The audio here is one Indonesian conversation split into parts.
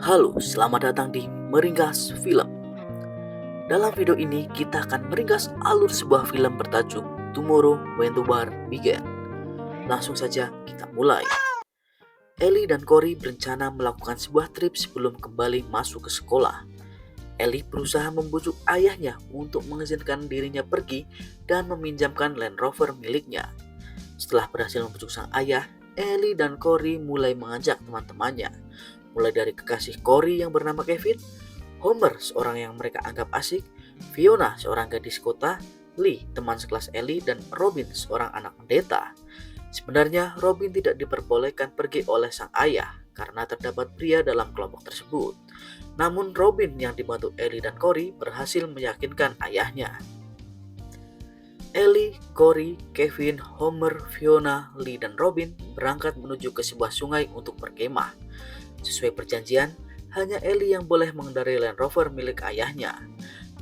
Halo, selamat datang di Meringkas Film. Dalam video ini kita akan meringkas alur sebuah film bertajuk Tomorrow When the War Began. Langsung saja kita mulai. Ellie dan Corey berencana melakukan sebuah trip sebelum kembali masuk ke sekolah. Ellie berusaha membujuk ayahnya untuk mengizinkan dirinya pergi dan meminjamkan Land Rover miliknya. Setelah berhasil membujuk sang ayah, Ellie dan Corey mulai mengajak teman-temannya. Mulai dari kekasih Corey yang bernama Kevin, Homer, seorang yang mereka anggap asik, Fiona, seorang gadis kota, Lee, teman sekelas Ellie, dan Robin, seorang anak pendeta. Sebenarnya Robin tidak diperbolehkan pergi oleh sang ayah karena terdapat pria dalam kelompok tersebut. Namun Robin yang dibantu Ellie dan Corey berhasil meyakinkan ayahnya. Ellie, Corey, Kevin, Homer, Fiona, Lee, dan Robin berangkat menuju ke sebuah sungai untuk berkemah. Sesuai perjanjian, hanya Ellie yang boleh mengendarai Land Rover milik ayahnya.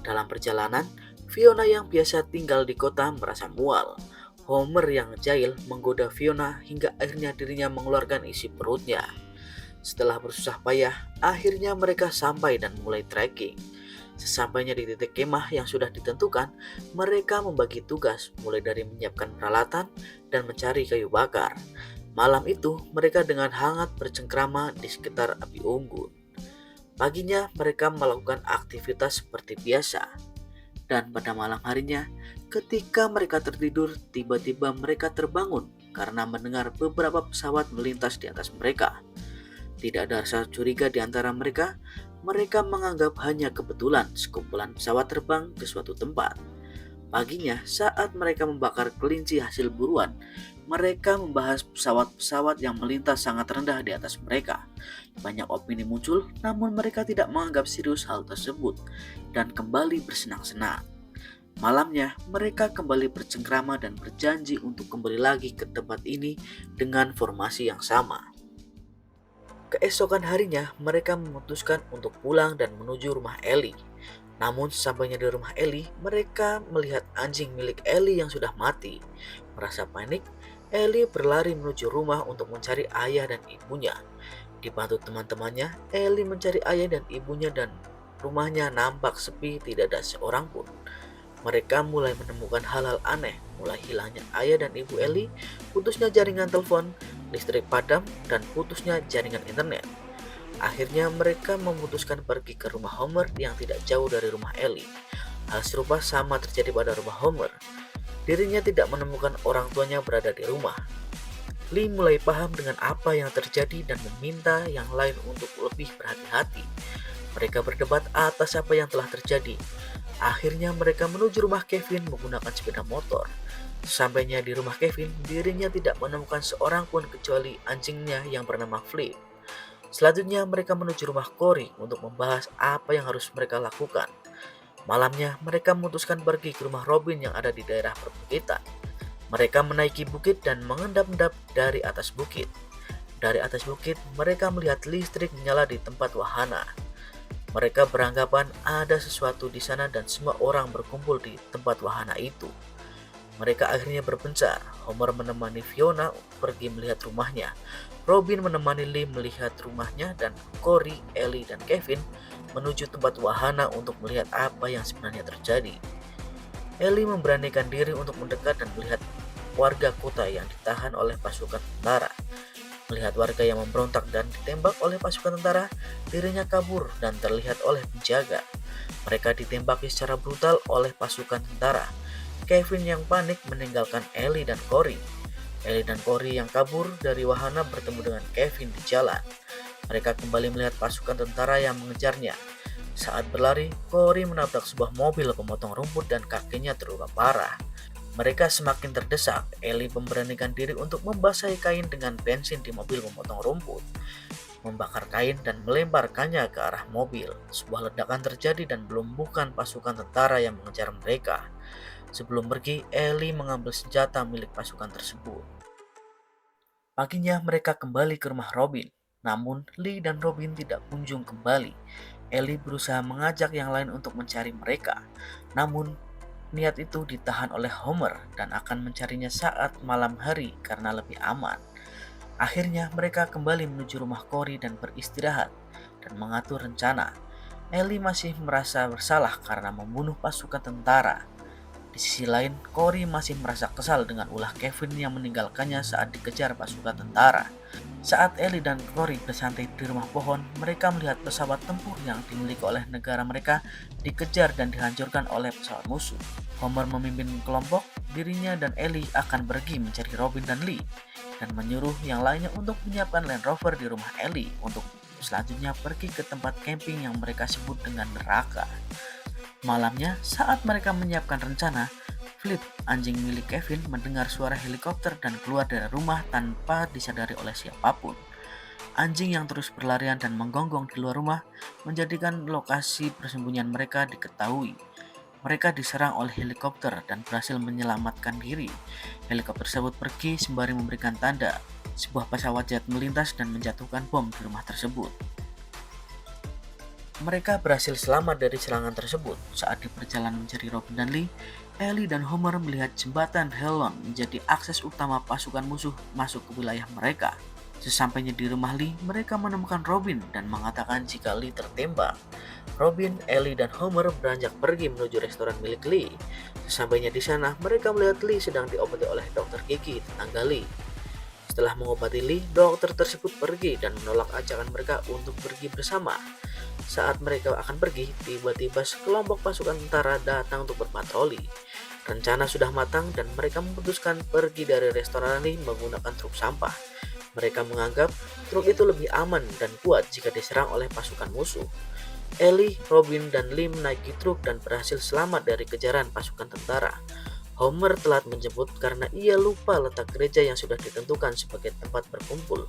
Dalam perjalanan, Fiona yang biasa tinggal di kota merasa mual. Homer yang jahil menggoda Fiona hingga akhirnya dirinya mengeluarkan isi perutnya. Setelah bersusah payah, akhirnya mereka sampai dan mulai trekking. Sesampainya di titik kemah yang sudah ditentukan, mereka membagi tugas mulai dari menyiapkan peralatan dan mencari kayu bakar. Malam itu, mereka dengan hangat bercengkrama di sekitar api unggun. Paginya, mereka melakukan aktivitas seperti biasa. Dan pada malam harinya, ketika mereka tertidur, tiba-tiba mereka terbangun karena mendengar beberapa pesawat melintas di atas mereka. Tidak ada rasa curiga di antara mereka. Mereka menganggap hanya kebetulan sekumpulan pesawat terbang ke suatu tempat. Paginya, saat mereka membakar kelinci hasil buruan, mereka membahas pesawat-pesawat yang melintas sangat rendah di atas mereka. Banyak opini muncul, namun mereka tidak menganggap serius hal tersebut dan kembali bersenang-senang. Malamnya, mereka kembali bercengkrama dan berjanji untuk kembali lagi ke tempat ini dengan formasi yang sama. Keesokan harinya, mereka memutuskan untuk pulang dan menuju rumah Ellie. Namun sesampainya di rumah Ellie, mereka melihat anjing milik Ellie yang sudah mati. Merasa panik, Ellie berlari menuju rumah untuk mencari ayah dan ibunya. Dibantu teman-temannya, Ellie mencari ayah dan ibunya dan rumahnya nampak sepi, tidak ada seorang pun. Mereka mulai menemukan hal-hal aneh, mulai hilangnya ayah dan ibu Ellie, putusnya jaringan telepon, listrik padam, dan putusnya jaringan internet. Akhirnya mereka memutuskan pergi ke rumah Homer yang tidak jauh dari rumah Ellie. Hal serupa sama terjadi pada rumah Homer. Dirinya tidak menemukan orang tuanya berada di rumah. Lee mulai paham dengan apa yang terjadi dan meminta yang lain untuk lebih berhati-hati. Mereka berdebat atas apa yang telah terjadi. Akhirnya mereka menuju rumah Kevin menggunakan sepeda motor. Sampainya di rumah Kevin, dirinya tidak menemukan seorang pun kecuali anjingnya yang bernama Flip. Selanjutnya mereka menuju rumah Corey untuk membahas apa yang harus mereka lakukan. Malamnya mereka memutuskan pergi ke rumah Robin yang ada di daerah perbukitan. Mereka menaiki bukit dan mengendap-endap dari atas bukit. Dari atas bukit mereka melihat listrik menyala di tempat wahana. Mereka beranggapan ada sesuatu di sana dan semua orang berkumpul di tempat wahana itu. Mereka akhirnya berpencar. Homer menemani Fiona pergi melihat rumahnya. Robin menemani Lee melihat rumahnya dan Corey, Ellie, dan Kevin menuju tempat wahana untuk melihat apa yang sebenarnya terjadi. Ellie memberanikan diri untuk mendekat dan melihat warga kota yang ditahan oleh pasukan tentara. Melihat warga yang memberontak dan ditembak oleh pasukan tentara, dirinya kabur dan terlihat oleh penjaga. Mereka ditembaki secara brutal oleh pasukan tentara. Kevin yang panik meninggalkan Ellie dan Corey. Ellie dan Corey yang kabur dari wahana bertemu dengan Kevin di jalan. Mereka kembali melihat pasukan tentara yang mengejarnya. Saat berlari, Corey menabrak sebuah mobil pemotong rumput dan kakinya terluka parah. Mereka semakin terdesak. Ellie memberanikan diri untuk membasahi kain dengan bensin di mobil pemotong rumput, membakar kain dan melemparkannya ke arah mobil. Sebuah ledakan terjadi dan belum bukan pasukan tentara yang mengejar mereka. Sebelum pergi, Ellie mengambil senjata milik pasukan tersebut. Paginya mereka kembali ke rumah Robin. Namun Lee dan Robin tidak kunjung kembali. Ellie berusaha mengajak yang lain untuk mencari mereka. Namun niat itu ditahan oleh Homer dan akan mencarinya saat malam hari karena lebih aman. Akhirnya mereka kembali menuju rumah Corey dan beristirahat. dan mengatur rencana. Ellie masih merasa bersalah karena membunuh pasukan tentara. Di sisi lain, Cory masih merasa kesal dengan ulah Kevin yang meninggalkannya saat dikejar pasukan tentara. Saat Ellie dan Cory bersantai di rumah pohon, mereka melihat pesawat tempur yang dimiliki oleh negara mereka dikejar dan dihancurkan oleh pesawat musuh. Homer memimpin kelompok, dirinya dan Ellie akan pergi mencari Robin dan Lee, dan menyuruh yang lainnya untuk menyiapkan Land Rover di rumah Ellie untuk selanjutnya pergi ke tempat camping yang mereka sebut dengan neraka. Malamnya, saat mereka menyiapkan rencana, Flip, anjing milik Kevin, mendengar suara helikopter dan keluar dari rumah tanpa disadari oleh siapapun. Anjing yang terus berlarian dan menggonggong di luar rumah menjadikan lokasi persembunyian mereka diketahui. Mereka diserang oleh helikopter dan berhasil menyelamatkan diri. Helikopter tersebut pergi sembari memberikan tanda. Sebuah pesawat jet melintas dan menjatuhkan bom di rumah tersebut. Mereka berhasil selamat dari serangan tersebut. Saat di perjalanan mencari Robin dan Lee, Ellie dan Homer melihat jembatan Helon menjadi akses utama pasukan musuh masuk ke wilayah mereka. Sesampainya di rumah Lee, mereka menemukan Robin dan mengatakan jika Lee tertembak. Robin, Ellie, dan Homer beranjak pergi menuju restoran milik Lee. Sesampainya di sana, mereka melihat Lee sedang diobati oleh dokter gigi tetangga Lee. Setelah mengobati Lee, dokter tersebut pergi dan menolak ajakan mereka untuk pergi bersama. Saat mereka akan pergi, tiba-tiba sekelompok pasukan tentara datang untuk berpatroli. Rencana sudah matang dan mereka memutuskan pergi dari restoran Lee menggunakan truk sampah. Mereka menganggap truk itu lebih aman dan kuat jika diserang oleh pasukan musuh. Ellie, Robin, dan Lee menaiki truk dan berhasil selamat dari kejaran pasukan tentara. Homer telat menjemput karena ia lupa letak gereja yang sudah ditentukan sebagai tempat berkumpul.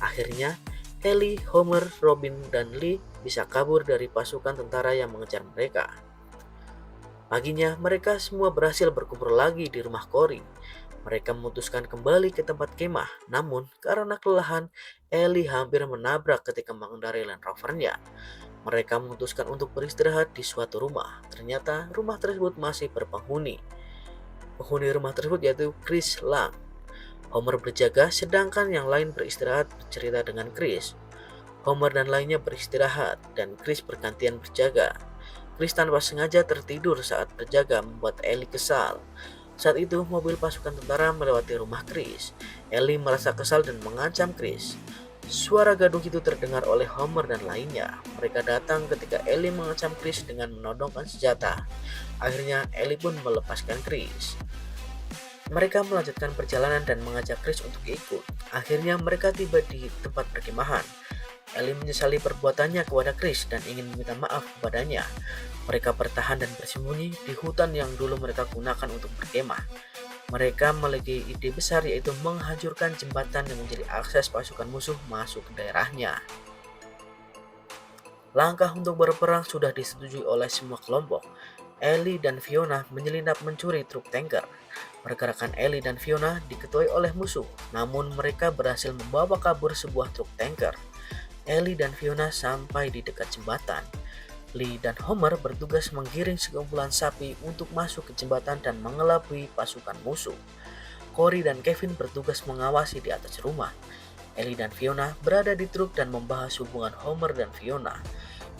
Akhirnya, Ellie, Homer, Robin, dan Lee bisa kabur dari pasukan tentara yang mengejar mereka. Paginya, mereka semua berhasil berkumpul lagi di rumah Cory. Mereka memutuskan kembali ke tempat kemah, namun karena kelelahan, Ellie hampir menabrak ketika mengendarai Land Rover-nya. Mereka memutuskan untuk beristirahat di suatu rumah. Ternyata rumah tersebut masih berpenghuni. Penghuni rumah tersebut yaitu Chris Lang. Homer berjaga sedangkan yang lain beristirahat bercerita dengan Chris. Homer dan lainnya beristirahat dan Chris bergantian berjaga. Chris tanpa sengaja tertidur saat berjaga membuat Ellie kesal. Saat itu mobil pasukan tentara melewati rumah Chris. Ellie merasa kesal dan mengancam Chris. Suara gaduh itu terdengar oleh Homer dan lainnya. Mereka datang ketika Ellie mengancam Chris dengan menodongkan senjata. Akhirnya Ellie pun melepaskan Chris. Mereka melanjutkan perjalanan dan mengajak Chris untuk ikut. Akhirnya mereka tiba di tempat perkemahan. Ellie menyesali perbuatannya kepada Chris dan ingin meminta maaf kepadanya. Mereka bertahan dan bersembunyi di hutan yang dulu mereka gunakan untuk berkemah. Mereka memiliki ide besar yaitu menghancurkan jembatan yang menjadi akses pasukan musuh masuk ke daerahnya. Langkah untuk berperang sudah disetujui oleh semua kelompok. Ellie dan Fiona menyelinap mencuri truk tanker. Pergerakan Ellie dan Fiona diketuai oleh musuh, namun mereka berhasil membawa kabur sebuah truk tanker. Ellie dan Fiona sampai di dekat jembatan. Lee dan Homer bertugas menggiring sekumpulan sapi untuk masuk ke jembatan dan mengelabui pasukan musuh. Cory dan Kevin bertugas mengawasi di atas rumah. Ellie dan Fiona berada di truk dan membahas hubungan Homer dan Fiona.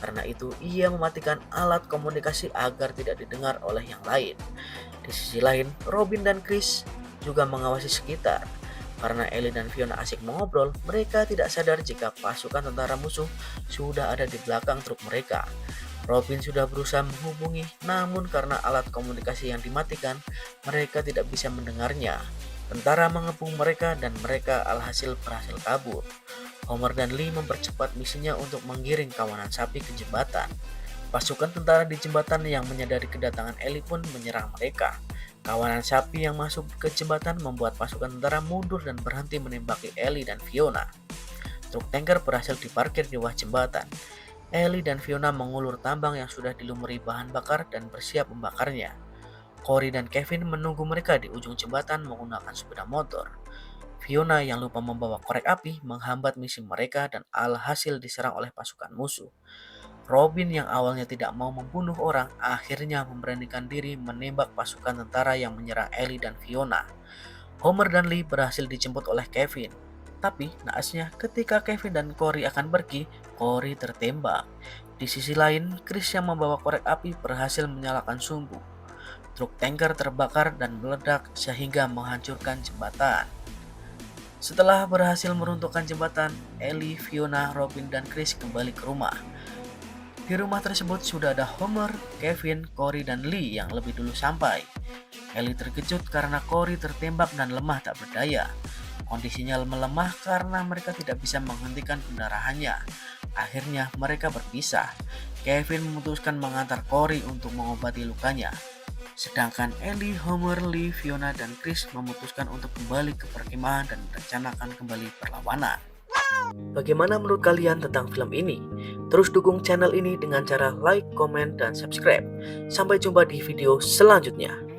Karena itu, ia mematikan alat komunikasi agar tidak didengar oleh yang lain. Di sisi lain, Robin dan Chris juga mengawasi sekitar. Karena Ellie dan Fiona asik mengobrol, mereka tidak sadar jika pasukan tentara musuh sudah ada di belakang truk mereka. Robin sudah berusaha menghubungi, namun karena alat komunikasi yang dimatikan, mereka tidak bisa mendengarnya. Tentara mengepung mereka dan mereka alhasil berhasil kabur. Homer dan Lee mempercepat misinya untuk menggiring kawanan sapi ke jembatan. Pasukan tentara di jembatan yang menyadari kedatangan Ellie pun menyerang mereka. Kawanan sapi yang masuk ke jembatan membuat pasukan tentara mundur dan berhenti menembaki Ellie dan Fiona. Truk tanker berhasil diparkir di bawah jembatan. Ellie dan Fiona mengulur tambang yang sudah dilumuri bahan bakar dan bersiap membakarnya. Cory dan Kevin menunggu mereka di ujung jembatan menggunakan sepeda motor. Fiona yang lupa membawa korek api menghambat misi mereka dan alhasil diserang oleh pasukan musuh. Robin yang awalnya tidak mau membunuh orang akhirnya memberanikan diri menembak pasukan tentara yang menyerang Ellie dan Fiona. Homer dan Lee berhasil dijemput oleh Kevin. Tapi naasnya ketika Kevin dan Corey akan pergi, Corey tertembak. Di sisi lain, Chris yang membawa korek api berhasil menyalakan sumbu. Truk tanker terbakar dan meledak sehingga menghancurkan jembatan. Setelah berhasil meruntuhkan jembatan, Ellie, Fiona, Robin, dan Chris kembali ke rumah. Di rumah tersebut sudah ada Homer, Kevin, Corey, dan Lee yang lebih dulu sampai. Ellie terkejut karena Corey tertembak dan lemah tak berdaya. Kondisinya melemah karena mereka tidak bisa menghentikan pendarahannya. Akhirnya mereka berpisah. Kevin memutuskan mengantar Corey untuk mengobati lukanya. Sedangkan Ellie, Homer, Lee, Fiona, dan Chris memutuskan untuk kembali ke perkemahan dan merencanakan kembali perlawanan. Bagaimana menurut kalian tentang film ini? Terus dukung channel ini dengan cara like, comment, dan subscribe. Sampai jumpa di video selanjutnya.